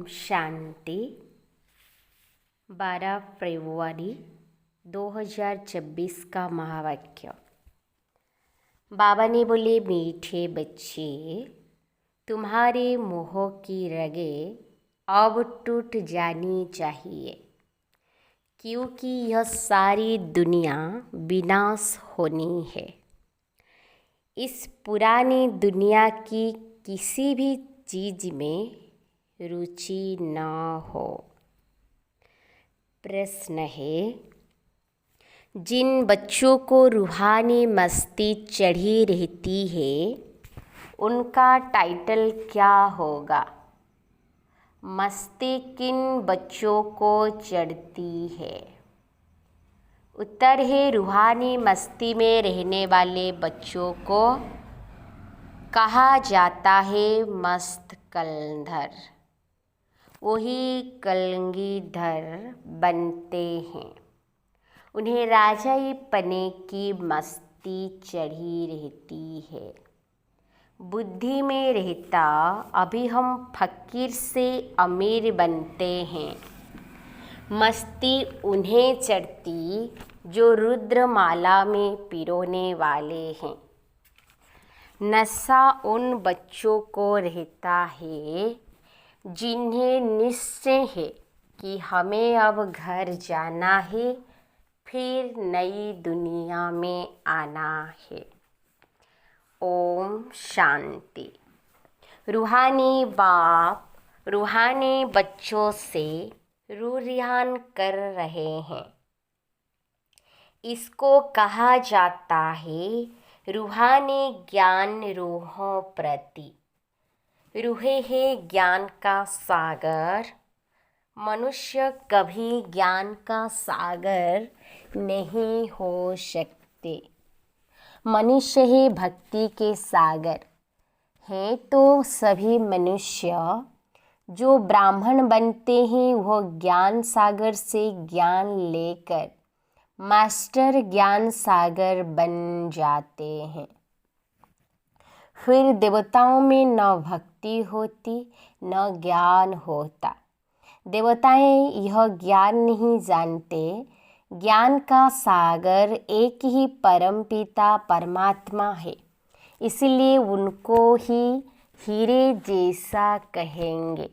शांति। 12 फरवरी 2026 का महावाक्य। बाबा ने बोले, मीठे बच्चे, तुम्हारे मोह की रगें अब टूट जानी चाहिए, क्योंकि यह सारी दुनिया विनाश होनी है। इस पुरानी दुनिया की किसी भी चीज़ में रुचि न हो। प्रश्न है, जिन बच्चों को रूहानी मस्ती चढ़ी रहती है उनका टाइटल क्या होगा? मस्ती किन बच्चों को चढ़ती है? उत्तर है, रूहानी मस्ती में रहने वाले बच्चों को कहा जाता है मस्त कलंधर। वही कलगीधर बनते हैं। उन्हें राजाई पने की मस्ती चढ़ी रहती है। बुद्धि में रहता अभी हम फकीर से अमीर बनते हैं। मस्ती उन्हें चढ़ती जो रुद्रमाला में पिरोने वाले हैं। नशा उन बच्चों को रहता है जिन्हें निश्चय है कि हमें अब घर जाना है, फिर नई दुनिया में आना है। ओम शांति। रूहानी बाप रूहानी बच्चों से रूरियान कर रहे हैं। इसको कहा जाता है रूहानी ज्ञान रूहों प्रति। रूहे है ज्ञान का सागर। मनुष्य कभी ज्ञान का सागर नहीं हो सकते। मनुष्य ही भक्ति के सागर हैं। तो सभी मनुष्य जो ब्राह्मण बनते हैं वह ज्ञान सागर से ज्ञान लेकर मास्टर ज्ञान सागर बन जाते हैं। फिर देवताओं में न भक्ति होती न ज्ञान होता। देवताएं यह ज्ञान नहीं जानते। ज्ञान का सागर एक ही परमपिता परमात्मा है, इसलिए उनको ही हीरे जैसा कहेंगे।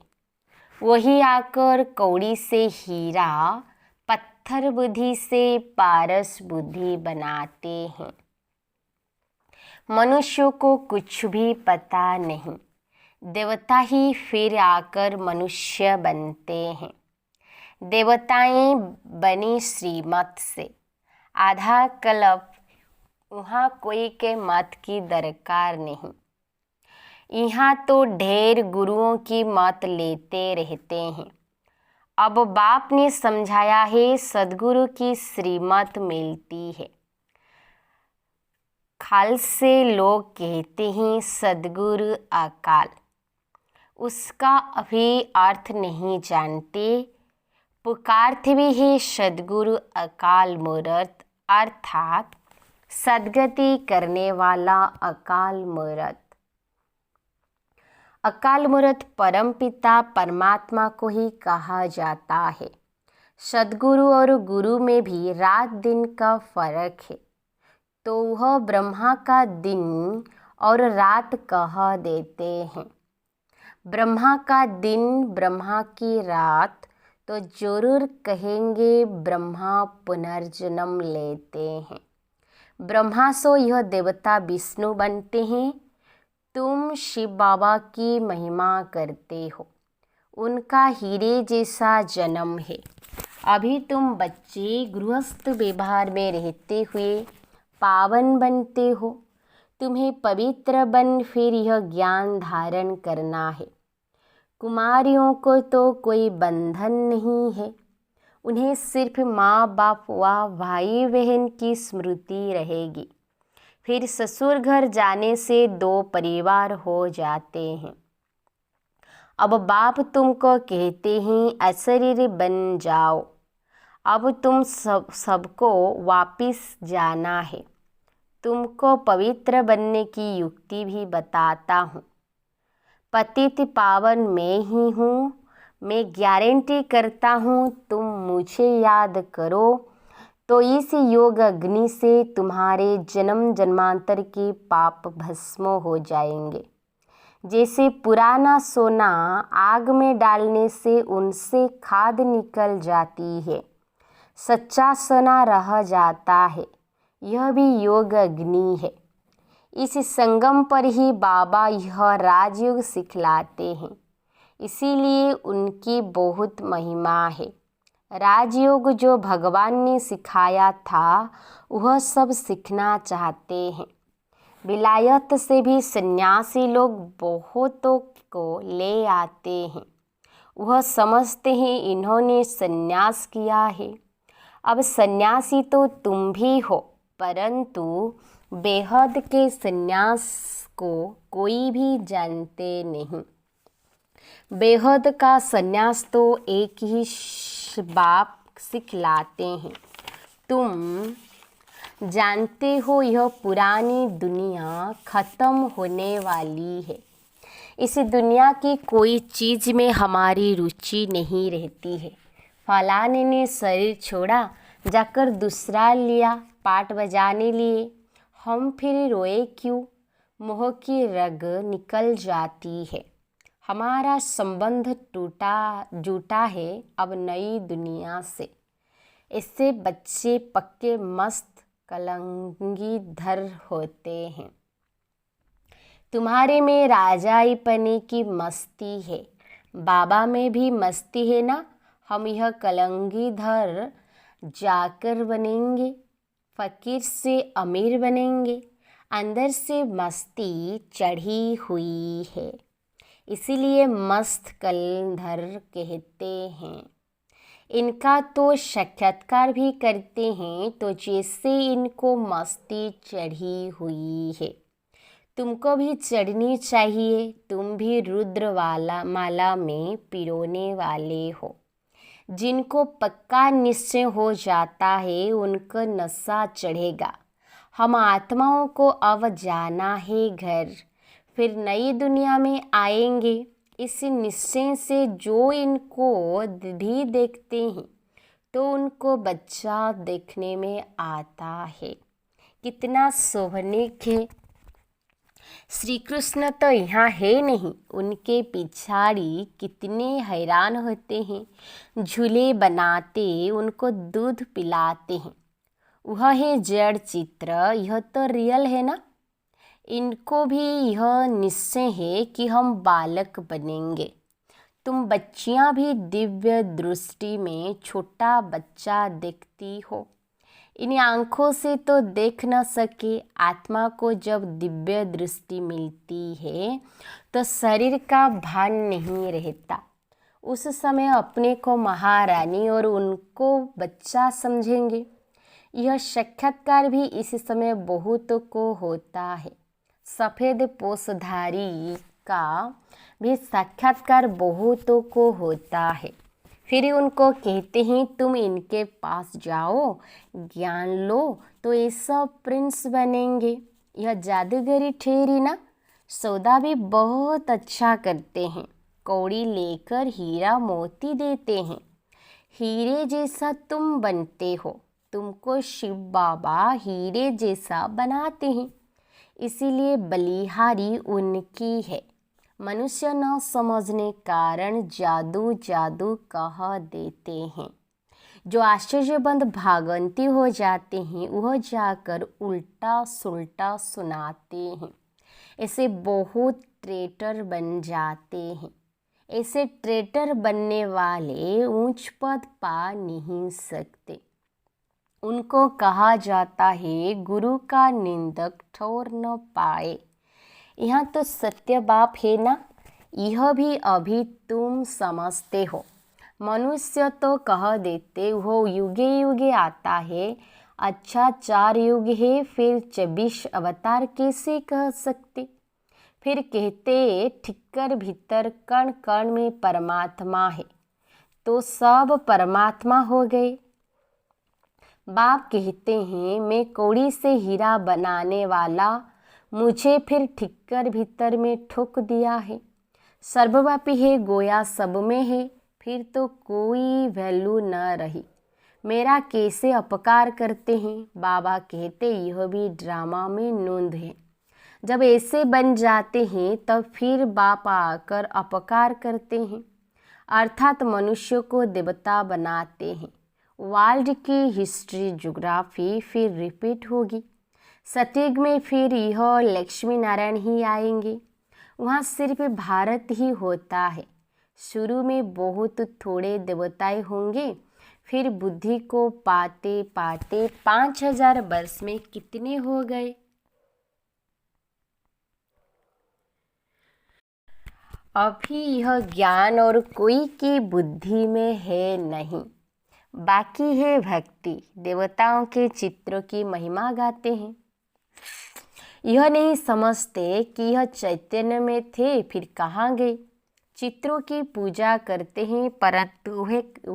वही आकर कौड़ी से हीरा, पत्थर बुद्धि से पारस बुद्धि बनाते हैं। मनुष्यों को कुछ भी पता नहीं। देवता ही फिर आकर मनुष्य बनते हैं। देवताएं बनी श्रीमत से। आधा कल्प वहाँ कोई के मत की दरकार नहीं। यहाँ तो ढेर गुरुओं की मत लेते रहते हैं। अब बाप ने समझाया है, सद्गुरु की श्रीमत मिलती है। खाल से लोग कहते हैं सद्गुरु अकाल। उसका अभी अर्थ नहीं जानते। पुकारते भी है सद्गुरु अकाल मूर्त, अर्थात सद्गति करने वाला अकाल मूर्त। अकाल मूर्त परमपिता परमात्मा को ही कहा जाता है। सद्गुरु और गुरु में भी रात दिन का फर्क है, तो वह ब्रह्मा का दिन और रात कह देते हैं। ब्रह्मा का दिन ब्रह्मा की रात तो जरूर कहेंगे ब्रह्मा पुनर्जन्म लेते हैं। ब्रह्मा सो यह देवता विष्णु बनते हैं। तुम शिव बाबा की महिमा करते हो। उनका हीरे जैसा जन्म है। अभी तुम बच्चे गृहस्थ व्यवहार में रहते हुए पावन बनते हो। तुम्हें पवित्र बन फिर यह ज्ञान धारण करना है। कुमारियों को तो कोई बंधन नहीं है। उन्हें सिर्फ माँ बाप व भाई बहन की स्मृति रहेगी। फिर ससुर घर जाने से दो परिवार हो जाते हैं। अब बाप तुमको कहते हैं अशरीरी बन जाओ। अब तुम सबको वापिस जाना है। तुमको पवित्र बनने की युक्ति भी बताता हूँ। पतित पावन मैं ही हूँ। मैं गारंटी करता हूँ तुम मुझे याद करो तो इस योग अग्नि से तुम्हारे जन्म जन्मांतर के पाप भस्म हो जाएंगे। जैसे पुराना सोना आग में डालने से उनसे खाद निकल जाती है, सच्चा सोना रह जाता है। यह भी योग अग्नि है। इस संगम पर ही बाबा यह राजयोग सिखलाते हैं, इसीलिए उनकी बहुत महिमा है। राजयोग जो भगवान ने सिखाया था वह सब सीखना चाहते हैं। विलायत से भी सन्यासी लोग बहुतों को ले आते हैं। वह समझते हैं इन्होंने सन्यास किया है। अब सन्यासी तो तुम भी हो, परंतु बेहद के सन्यास को कोई भी जानते नहीं। बेहद का सन्यास तो एक ही बाप सिखलाते हैं। तुम जानते हो यह पुरानी दुनिया ख़त्म होने वाली है। इस दुनिया की कोई चीज़ में हमारी रुचि नहीं रहती है। फलाने ने शरीर छोड़ा, जाकर दूसरा लिया पाट बजाने लिए। हम फिर रोए क्यों? मोह की रग निकल जाती है। हमारा संबंध जुटा है अब नई दुनिया से। इससे बच्चे पक्के मस्त कलंगी धर होते हैं। तुम्हारे में राजाईपने की मस्ती है, बाबा में भी मस्ती है ना। हम यह कलंगी धर जाकर बनेंगे, फकीर से अमीर बनेंगे। अंदर से मस्ती चढ़ी हुई है, इसीलिए मस्त कलंधर कहते हैं। इनका तो साक्षात्कार भी करते हैं तो जैसे इनको मस्ती चढ़ी हुई है। तुमको भी चढ़नी चाहिए। तुम भी रुद्र माला में पिरोने वाले हो। जिनको पक्का निश्चय हो जाता है उनको नशा चढ़ेगा। हम आत्माओं को अब जाना है घर, फिर नई दुनिया में आएंगे। इस निश्चय से जो इनको भी देखते हैं तो उनको बच्चा देखने में आता है। कितना शोभनीक है। श्री कृष्ण तो यहाँ है नहीं, उनके पिछाड़ी कितने हैरान होते हैं। झूले बनाते, उनको दूध पिलाते हैं। वह है जड़ चित्र, यह तो रियल है ना। इनको भी यह निश्चय है कि हम बालक बनेंगे। तुम बच्चियां भी दिव्य दृष्टि में छोटा बच्चा देखती हो। इन आँखों से तो देख न सके। आत्मा को जब दिव्य दृष्टि मिलती है तो शरीर का भान नहीं रहता। उस समय अपने को महारानी और उनको बच्चा समझेंगे। यह साक्षात्कार भी इस समय बहुतों को होता है। सफ़ेद पोषधारी का भी साक्षात्कार बहुतों को होता है। फिर उनको कहते हैं तुम इनके पास जाओ, ज्ञान लो तो ये सब प्रिंस बनेंगे। यह जादूगरी ठहरी ना। सौदा भी बहुत अच्छा करते हैं। कौड़ी लेकर हीरा मोती देते हैं। हीरे जैसा तुम बनते हो। तुमको शिव बाबा हीरे जैसा बनाते हैं, इसीलिए बलिहारी उनकी है। मनुष्य न समझने कारण जादू जादू कह देते हैं। जो आश्चर्यबंद भागंती हो जाते हैं वह जाकर उल्टा सुल्टा सुनाते हैं। ऐसे बहुत ट्रेटर बन जाते हैं। ऐसे ट्रेटर बनने वाले ऊंच पद पा नहीं सकते। उनको कहा जाता है गुरु का निंदक ठोर न पाए। यहाँ तो सत्य बाप है ना। यह भी अभी तुम समझते हो। मनुष्य तो कह देते वो युगे युगे आता है। अच्छा 4 युग है, फिर 24 अवतार कैसे कह सकते। फिर कहते ठिक्कर भीतर कण कण में परमात्मा है, तो सब परमात्मा हो गए। बाप कहते हैं मैं कौड़ी से हीरा बनाने वाला, मुझे फिर ठिक्कर भीतर में ठोक दिया है। सर्वव्यापी है गोया सब में है, फिर तो कोई वैल्यू न रही। मेरा कैसे अपकार करते हैं। बाबा कहते यह भी ड्रामा में नोंद है। जब ऐसे बन जाते हैं तब फिर बाप आकर अपकार करते हैं, अर्थात मनुष्य को देवता बनाते हैं। वर्ल्ड की हिस्ट्री ज्योग्राफी फिर रिपीट होगी। सतयुग में फिर यह लक्ष्मी नारायण ही आएंगे। वहाँ सिर्फ भारत ही होता है। शुरू में बहुत थोड़े देवताएं होंगे, फिर बुद्धि को पाते पाते 5000 वर्ष में कितने हो गए। अभी यह ज्ञान और कोई की बुद्धि में है नहीं, बाकी है भक्ति। देवताओं के चित्रों की महिमा गाते हैं। यह नहीं समझते कि यह चैतन्य में थे, फिर कहाँ गए। चित्रों की पूजा करते हैं, परंतु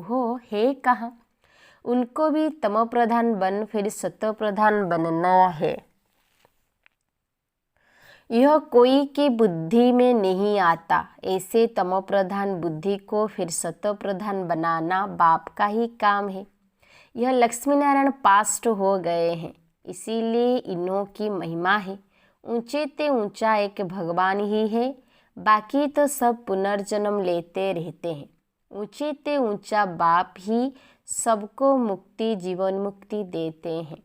वो है कहाँ। उनको भी तमो प्रधान बन फिर सतो प्रधान बनना है। यह कोई की बुद्धि में नहीं आता। ऐसे तमो प्रधान बुद्धि को फिर सतो प्रधान बनाना बाप का ही काम है। यह लक्ष्मी नारायण पास्ट हो गए हैं, इसीलिए इन्हों की महिमा है। ऊंचे ते ऊंचा एक भगवान ही है, बाकी तो सब पुनर्जन्म लेते रहते हैं। ऊंचे ते ऊंचा बाप ही सबको मुक्ति जीवन मुक्ति देते हैं।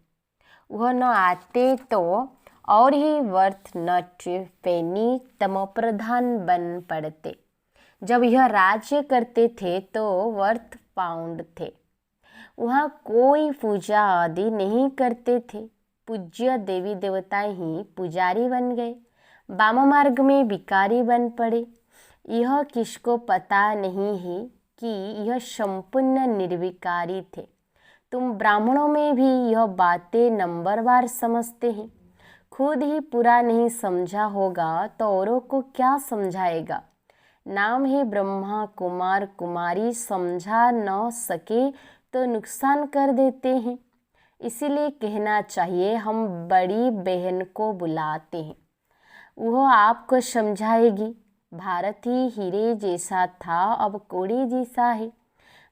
वह न आते तो और ही वर्थ नॉट पेनी तमो प्रधान बन पड़ते। जब यह राज्य करते थे तो वर्थ पाउंड थे। वहाँ कोई पूजा आदि नहीं करते थे। पूज्य देवी देवता ही पुजारी बन गए। वाम मार्ग में भिखारी बन पड़े। यह किसको पता नहीं है कि यह संपूर्ण निर्विकारी थे। तुम ब्राह्मणों में भी यह बातें नंबरवार समझते हैं। खुद ही पूरा नहीं समझा होगा तो औरों को क्या समझाएगा। नाम है ब्रह्मा कुमार कुमारी, समझा न सके तो नुकसान कर देते हैं। इसीलिए कहना चाहिए हम बड़ी बहन को बुलाते हैं, वह आपको समझाएगी। भारत ही हीरे जैसा था, अब कोड़ी जैसा है।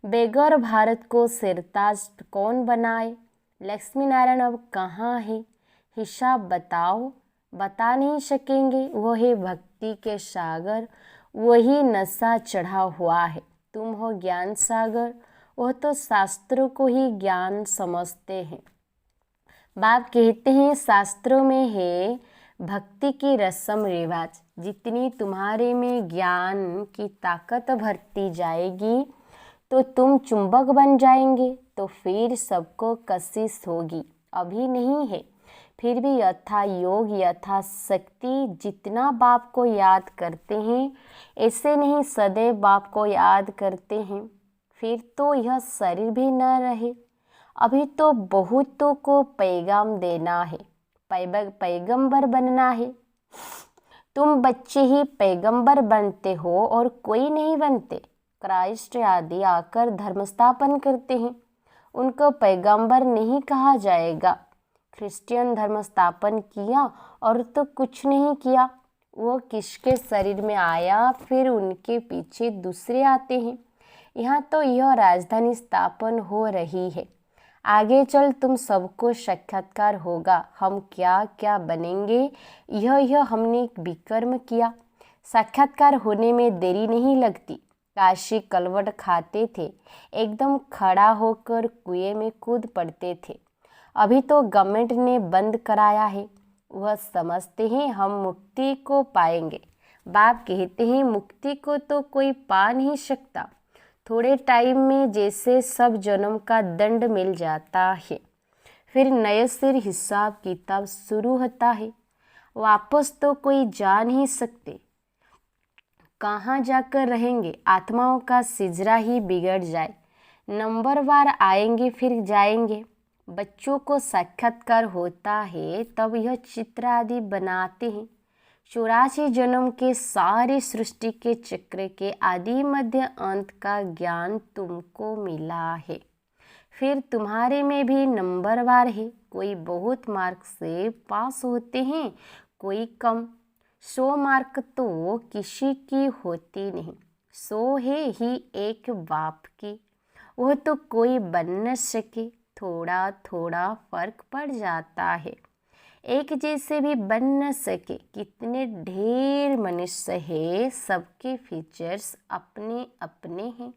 बेगर भारत को सिरताज कौन बनाए। लक्ष्मी नारायण अब कहाँ है, हिसाब बताओ। बता नहीं सकेंगे। वह है भक्ति के सागर, वही नशा चढ़ा हुआ है। तुम हो ज्ञान सागर, वह तो शास्त्रों को ही ज्ञान समझते हैं। बाप कहते हैं शास्त्रों में है भक्ति की रस्म रिवाज। जितनी तुम्हारे में ज्ञान की ताकत भरती जाएगी तो तुम चुंबक बन जाएंगे, तो फिर सबको कशिश होगी। अभी नहीं है, फिर भी यथा योग यथा शक्ति जितना बाप को याद करते हैं, ऐसे नहीं सदैव बाप को याद करते हैं, फिर तो यह शरीर भी न रहे। अभी तो बहुतों को पैगाम देना है, पैगंबर बनना है। तुम बच्चे ही पैगंबर बनते हो और कोई नहीं बनते। क्राइस्ट आदि आकर धर्म स्थापन करते हैं, उनको पैगंबर नहीं कहा जाएगा। क्रिश्चियन धर्म स्थापन किया और तो कुछ नहीं किया। वो किसके शरीर में आया, फिर उनके पीछे दूसरे आते हैं। यहाँ तो यह राजधानी स्थापन हो रही है। आगे चल तुम सबको साक्षात्कार होगा। हम क्या क्या बनेंगे, यह हमने विकर्म किया। साक्षात्कार होने में देरी नहीं लगती। काशी कलवट खाते थे, एकदम खड़ा होकर कुएं में कूद पड़ते थे। अभी तो गवर्नमेंट ने बंद कराया है। वह समझते हैं हम मुक्ति को पाएंगे। बाप कहते हैं मुक्ति को तो कोई पा नहीं सकता। थोड़े टाइम में जैसे सब जन्म का दंड मिल जाता है, फिर नए सिर हिसाब किताब शुरू होता है। वापस तो कोई जा नहीं सकते। कहाँ जाकर रहेंगे। आत्माओं का सिजरा ही बिगड़ जाए। नंबरवार आएंगे फिर जाएंगे। बच्चों को साक्षात्कार होता है तब यह चित्र आदि बनाते हैं। 84 जन्म के सारे सृष्टि के चक्र के आदि मध्य अंत का ज्ञान तुमको मिला है। फिर तुम्हारे में भी नंबरवार है। कोई बहुत मार्क से पास होते हैं, कोई कम। 100 मार्क तो किसी की होती नहीं। सो है ही एक बाप की, वह तो कोई बन न सके, थोड़ा थोड़ा फर्क पड़ जाता है। एक जैसे भी बन न सके, कितने ढेर मनुष्य है, सबके फीचर्स अपने अपने हैं।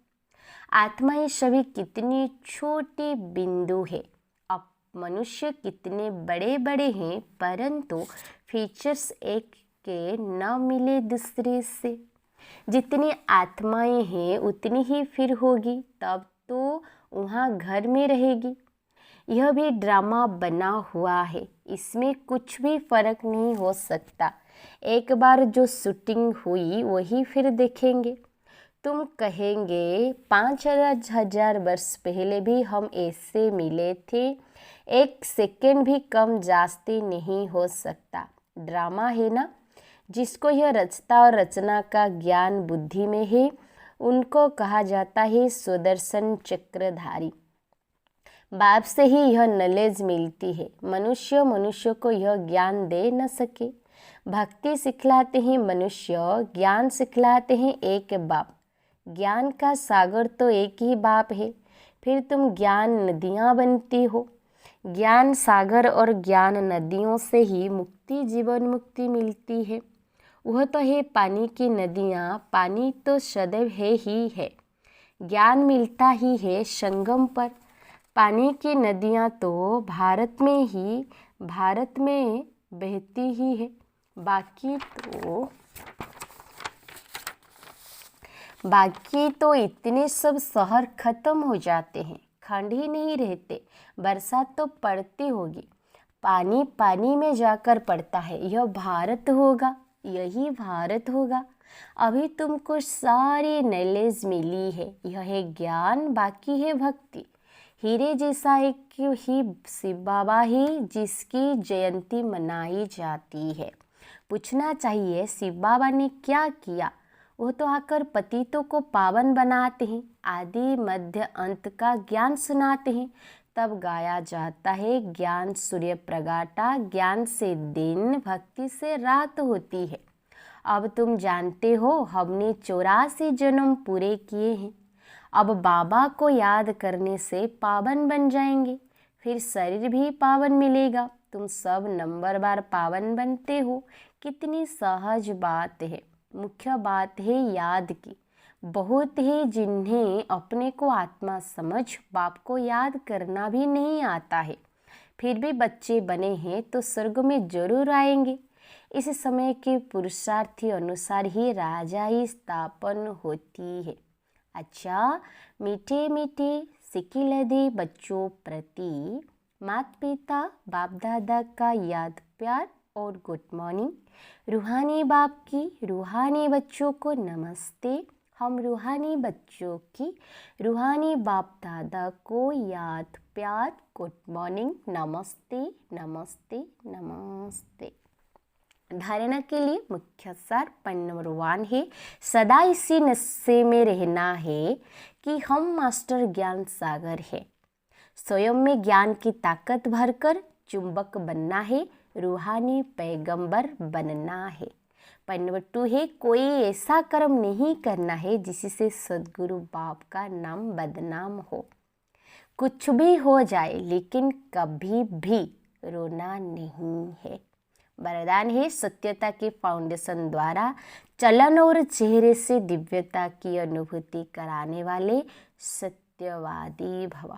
आत्माएं सभी कितनी छोटी बिंदु है, अब मनुष्य कितने बड़े बड़े हैं, परंतु फीचर्स एक के न मिले दूसरे से। जितनी आत्माएं हैं उतनी ही फिर होगी, तब तो वहाँ घर में रहेगी। यह भी ड्रामा बना हुआ है, इसमें कुछ भी फर्क नहीं हो सकता। एक बार जो शूटिंग हुई वही फिर देखेंगे। तुम कहेंगे 5,000 वर्ष पहले भी हम ऐसे मिले थे, एक सेकेंड भी कम जास्ती नहीं हो सकता। ड्रामा है ना। जिसको यह रचता और रचना का ज्ञान बुद्धि में है, उनको कहा जाता है सुदर्शन चक्रधारी। बाप से ही यह नॉलेज मिलती है। मनुष्य को यह ज्ञान दे न सके। भक्ति सिखलाते हैं मनुष्य, ज्ञान सिखलाते हैं एक बाप। ज्ञान का सागर तो एक ही बाप है, फिर तुम ज्ञान नदियाँ बनती हो। ज्ञान सागर और ज्ञान नदियों से ही मुक्ति, जीवन मुक्ति मिलती है। वह तो है पानी की नदियाँ, पानी तो सदैव है ही है। ज्ञान मिलता ही है संगम पर। पानी की नदियाँ तो भारत में बहती ही है। बाकी तो इतने सब शहर खत्म हो जाते हैं, खंड ही नहीं रहते। बरसात तो पड़ती होगी, पानी पानी में जाकर पड़ता है। यह भारत होगा, यही भारत होगा। अभी तुमको सारी नॉलेज मिली है, यह है ज्ञान, बाकी है भक्ति। हीरे जैसा एक ही शिव बाबा ही जिसकी जयंती मनाई जाती है। पूछना चाहिए शिव बाबा ने क्या किया। वो तो आकर पतितों को पावन बनाते हैं, आदि मध्य अंत का ज्ञान सुनाते हैं। तब गाया जाता है ज्ञान सूर्य प्रगाटा, ज्ञान से दिन, भक्ति से रात होती है। अब तुम जानते हो हमने 84 जन्म पूरे किए हैं। अब बाबा को याद करने से पावन बन जाएंगे, फिर शरीर भी पावन मिलेगा। तुम सब नंबर बार पावन बनते हो। कितनी सहज बात है। मुख्य बात है याद की। बहुत ही जिन्हें अपने को आत्मा समझ बाप को याद करना भी नहीं आता है, फिर भी बच्चे बने हैं तो स्वर्ग में जरूर आएंगे। इस समय के पुरुषार्थी अनुसार ही राजाई स्थापन होती है। अच्छा, मीठे मीठे सिकिलदे बच्चों प्रति माता पिता बाप दादा का याद प्यार और गुड मॉर्निंग। रूहानी बाप की रूहानी बच्चों को नमस्ते। हम रूहानी बच्चों की रूहानी बाप दादा को याद प्यार गुड मॉर्निंग, नमस्ते नमस्ते नमस्ते। धारणा के लिए मुख्य सार पॉइंट नंबर 1 है, सदा इसी नशे में रहना है कि हम मास्टर ज्ञान सागर है। स्वयं में ज्ञान की ताकत भरकर चुंबक बनना है, रूहानी पैगंबर बनना है। पॉइंट नंबर 2 है, कोई ऐसा कर्म नहीं करना है जिससे सदगुरु बाप का नाम बदनाम हो। कुछ भी हो जाए लेकिन कभी भी रोना नहीं है। वरदान है, सत्यता के फाउंडेशन द्वारा चलन और चेहरे से दिव्यता की अनुभूति कराने वाले सत्यवादी भव।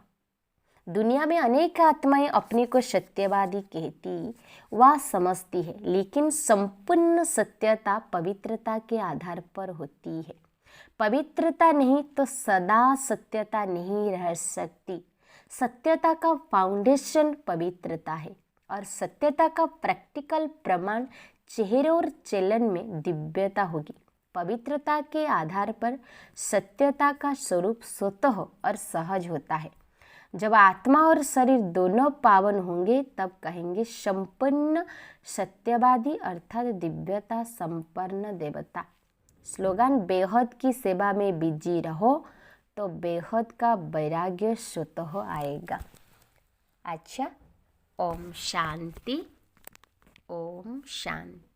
दुनिया में अनेक आत्माएं अपने को सत्यवादी कहती व समझती है, लेकिन संपूर्ण सत्यता पवित्रता के आधार पर होती है। पवित्रता नहीं तो सदा सत्यता नहीं रह सकती। सत्यता का फाउंडेशन पवित्रता है और सत्यता का प्रैक्टिकल प्रमाण चेहरे और चलन में दिव्यता होगी। पवित्रता के आधार पर सत्यता का स्वरूप स्वतः और सहज होता है। जब आत्मा और शरीर दोनों पावन होंगे तब कहेंगे संपन्न सत्यवादी अर्थात दिव्यता संपन्न देवता। स्लोगन, बेहद की सेवा में बिजी रहो तो बेहद का वैराग्य स्वतः आएगा। अच्छा, ओम शांति, ओम शांति।